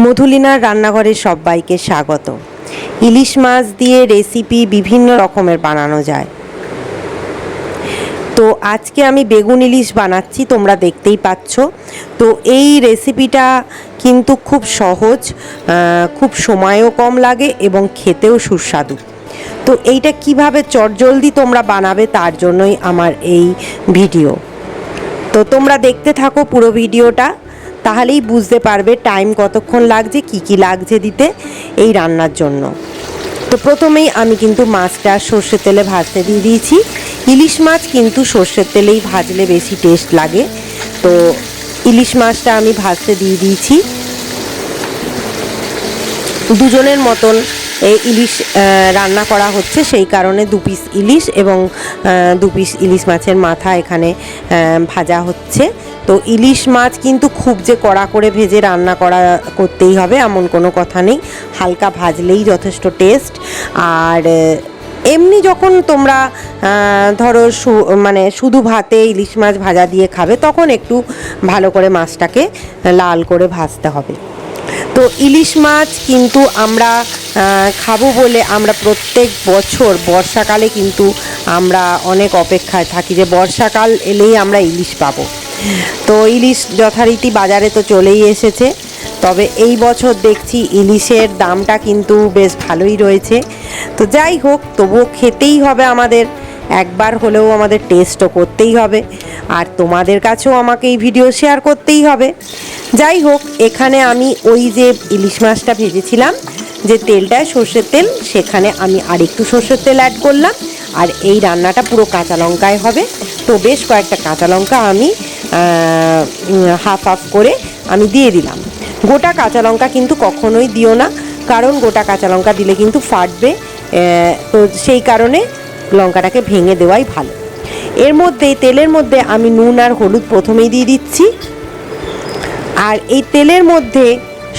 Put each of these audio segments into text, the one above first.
মধুলিনার রান্নাঘরে সবাইকে স্বাগত। ইলিশ মাছ দিয়ে রেসিপি বিভিন্ন রকমের বানানো যায়। তো আজকে আমি বেগুন ইলিশ বানাচ্ছি, তোমরা দেখতেই পাচ্ছ। তো এই রেসিপিটা কিন্তু খুব সহজ, খুব সময়ও কম লাগে এবং খেতেও সুস্বাদু। তো এইটা কিভাবে চটজলদি তোমরা বানাবে তার জন্যই আমার এই ভিডিও। তো তোমরা দেখতে থাকো পুরো ভিডিওটা, তাহলেই বুঝতে পারবে টাইম কতক্ষণ লাগছে, কি কি লাগছে দিতে এই রান্নার জন্য। তো প্রথমেই আমি কিন্তু মাছটা সর্ষের তেলে ভাজতে দিয়ে দিয়েছি। ইলিশ মাছ কিন্তু সর্ষের তেলেই ভাজলে বেশি টেস্ট লাগে। তো ইলিশ মাছটা আমি ভাজতে দিয়ে দিয়েছি। দুজনের মতন এই ইলিশ রান্না করা হচ্ছে, সেই কারণে 2 পিস ইলিশ এবং 2 পিস ইলিশ মাছের মাথা এখানে ভাজা হচ্ছে। তো ইলিশ মাছ কিন্তু খুব যে কড়া করে ভেজে রান্না করতেই হবে এমন কোনো কথা নেই, হালকা ভাজলেই যথেষ্ট টেস্ট। আর এমনি যখন তোমরা ধরো মানে শুধু ভাতে ইলিশ মাছ ভাজা দিয়ে খাবে, তখন একটু ভালো করে মাছটাকে লাল করে ভাজতে হবে। তো ইলিশ মাছ কিন্তু আমরা খাবো বলে আমরা প্রত্যেক বছর বর্ষাকালে কিন্তু আমরা অনেক অপেক্ষায় থাকি যে বর্ষাকাল এলেই আমরা ইলিশ পাবো। তো ইলিশ যথারীতি বাজারে তো চলেই এসেছে, তবে এই বছর দেখছি ইলিশের দামটা কিন্তু বেশ ভালোই রয়েছে। তো যাই হোক, তবুও খেতেই হবে আমাদের, একবার হলেও আমাদের টেস্টও করতেই হবে, আর তোমাদের কাছেও আমাকে এই ভিডিও শেয়ার করতেই হবে। যাই হোক, এখানে আমি ওই যে ইলিশ মাছটা ভেজেছিলাম যে তেলটায় সর্ষের তেল, সেখানে আমি আরেকটু সর্ষের তেল অ্যাড করলাম। আর এই রান্নাটা পুরো কাঁচা লঙ্কায় হবে। তো বেশ কয়েকটা কাঁচা লঙ্কা আমি হাফ হাফ করে আমি দিয়ে দিলাম। গোটা কাঁচা লঙ্কা কিন্তু কখনোই দিও না, কারণ গোটা কাঁচা লঙ্কা দিলে কিন্তু ফাটবে। তো সেই কারণে লঙ্কাটাকে ভেঙে দেওয়াই ভালো। এর মধ্যে তেলের মধ্যে আমি নুন আর হলুদ প্রথমেই দিয়ে দিচ্ছি। আর এই তেলের মধ্যে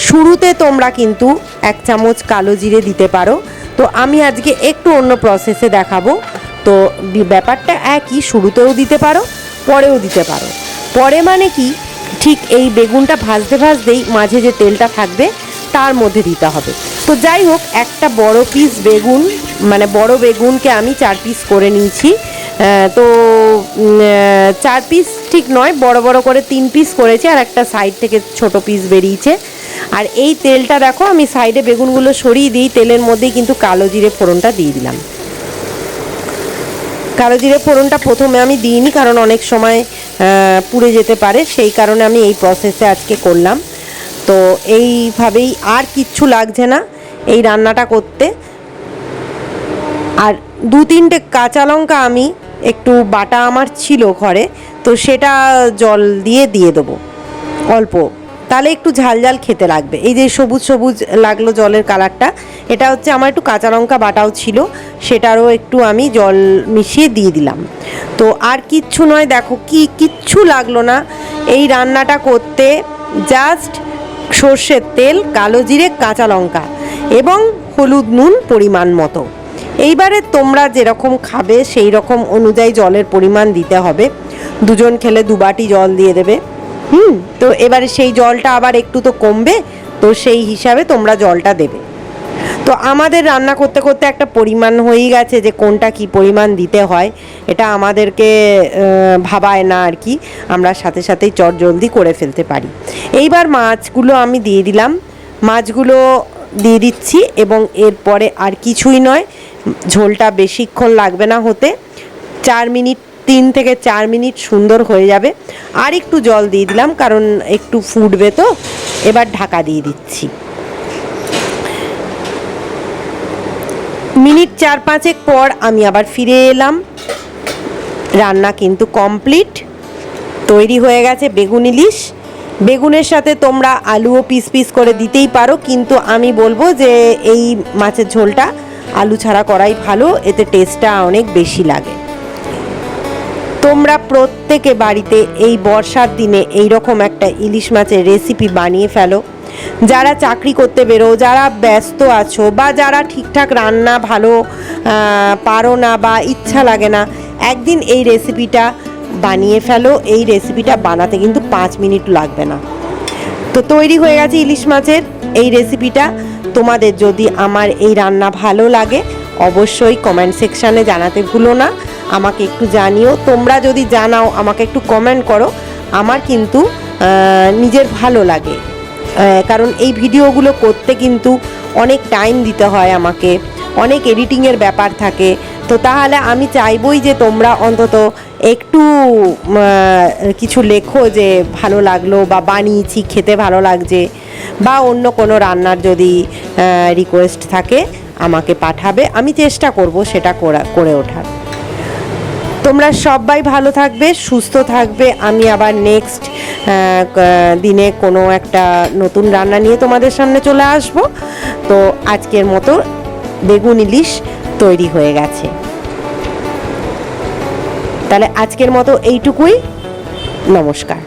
শুরুতে তোমরা কিন্তু 1 চামচ কালো জিরে দিতে পারো। তো আমি আজকে একটু অন্য প্রসেসে দেখাবো। তো ব্যাপারটা একই, শুরুতেও দিতে পারো, পরেও দিতে পারো। পরে মানে কি, ঠিক এই বেগুনটা ভাজতে ভাজতেই মাঝে যে তেলটা থাকবে তার মধ্যে দিতে হবে। তো যাই হোক, একটা বড় পিস বেগুন, মানে বড় বেগুনকে আমি 4 পিস করে নিয়েছি। তো 4 পিস ঠিক নয়, বড় বড় করে 3 পিস করেছি, আর একটা সাইড থেকে ছোট পিস বেরিয়েছে। আর এই তেলটা দেখো, আমি সাইডে বেগুনগুলো সরিয়ে দিই, তেলের মধ্যেই কিন্তু কালো জিরে ফোড়নটা দিয়ে দিলাম। কালো জিরে ফোড়নটা প্রথমে আমি দিইনি, কারণ অনেক সময় পুড়ে যেতে পারে, সেই কারণে আমি এই প্রসেসে আজকে করলাম। তো এইভাবেই, আর কিচ্ছু লাগছে না এই রান্নাটা করতে। আর 2-3টে কাঁচা লঙ্কা আমি একটু বাটা আমার ছিল ঘরে, তো সেটা জল দিয়ে দেবো অল্প, তাহলে একটু ঝাল ঝাল খেতে লাগবে। এই যে সবুজ সবুজ লাগলো জলের কালারটা, এটা হচ্ছে আমার একটু কাঁচা লঙ্কা বাটাও ছিল, সেটারও একটু আমি জল মিশিয়ে দিয়ে দিলাম। তো আর কিচ্ছু নয়, দেখো কিচ্ছু লাগলো না এই রান্নাটা করতে। জাস্ট সর্ষের তেল, কালো জিরে, কাঁচা লঙ্কা এবং হলুদ নুন পরিমাণ মতো। এইবারে তোমরা যেরকম খাবে সেই রকম অনুযায়ী জলের পরিমাণ দিতে হবে। 2 জন খেলে 2 বাটি জল দিয়ে দেবে। তো এবারে সেই জলটা আবার একটু তো কমবে, তো সেই হিসাবে তোমরা জলটা দেবে। তো আমাদের রান্না করতে করতে একটা পরিমাণ হয়েই গেছে যে কোনটা কি পরিমাণ দিতে হয়, এটা আমাদেরকে ভাবায় না আর কি, আমরা সাথে সাথেই চটজলদি করে ফেলতে পারি। এইবার মাছগুলো আমি দিয়ে দিলাম, মাছগুলো দিয়ে দিচ্ছি, এবং এরপরে আর কিছুই নয়, ঝোলটা বেশিক্ষণ লাগবে না হতে, 3 থেকে 4 মিনিট সুন্দর হয়ে যাবে। আর একটু জল দিয়ে দিলাম, কারণ একটু ফুটবে। তো এবার ঢাকা দিয়ে দিচ্ছি। মিনিট 4-5 পর আমি আবার ফিরে এলাম। রান্না কিন্তু কমপ্লিট, তৈরি হয়ে গেছে বেগুন ইলিশ। বেগুনের সাথে তোমরা আলুও পিস পিস করে দিতেই পারো, কিন্তু আমি বলবো যে এই মাছের ঝোলটা আলু ছাড়া করাই ভালো, এতে টেস্টটা অনেক বেশি লাগে। তোমরা প্রত্যেকে বাড়িতে এই বর্ষার দিনে এই রকম একটা ইলিশ মাছের রেসিপি বানিয়ে ফেলো। যারা চাকরি করতে বেরো, যারা ব্যস্ত আছো, বা যারা ঠিকঠাক রান্না ভালো পারো না বা ইচ্ছা লাগে না, একদিন এই রেসিপিটা বানিয়ে ফেলো। এই রেসিপিটা বানাতে কিন্তু 5 মিনিট লাগবে না। তো তৈরি হয়ে গেছে ইলিশ মাছের এই রেসিপিটা। তোমাদের যদি আমার এই রান্না ভালো লাগে অবশ্যই কমেন্ট সেকশানে জানাতে ভুলো না, আমাকে একটু জানিও। তোমরা যদি জানাও আমাকে একটু কমেন্ট করো, আমার কিন্তু নিজের ভালো লাগে, কারণ এই ভিডিওগুলো করতে কিন্তু অনেক টাইম দিতে হয় আমাকে, অনেক এডিটিংয়ের ব্যাপার থাকে। তো তাহলে আমি চাইবই যে তোমরা অন্তত একটু কিছু লেখো যে ভালো লাগলো, বা বানিয়েছি খেতে ভালো লাগছে, বা অন্য কোনো রান্নার যদি রিকোয়েস্ট থাকে আমাকে পাঠাবে, আমি চেষ্টা করব সেটা করে ওঠার। তোমরা সবাই ভালো থাকবে, সুস্থ থাকবে। আমি আবার নেক্সট দিনে কোনো একটা নতুন রান্না নিয়ে তোমাদের সামনে চলে আসব। তো আজকের মতো বেগুন ইলিশ তৈরি হয়ে গেছে। তাহলে আজকের মতো এইটুকুই, নমস্কার।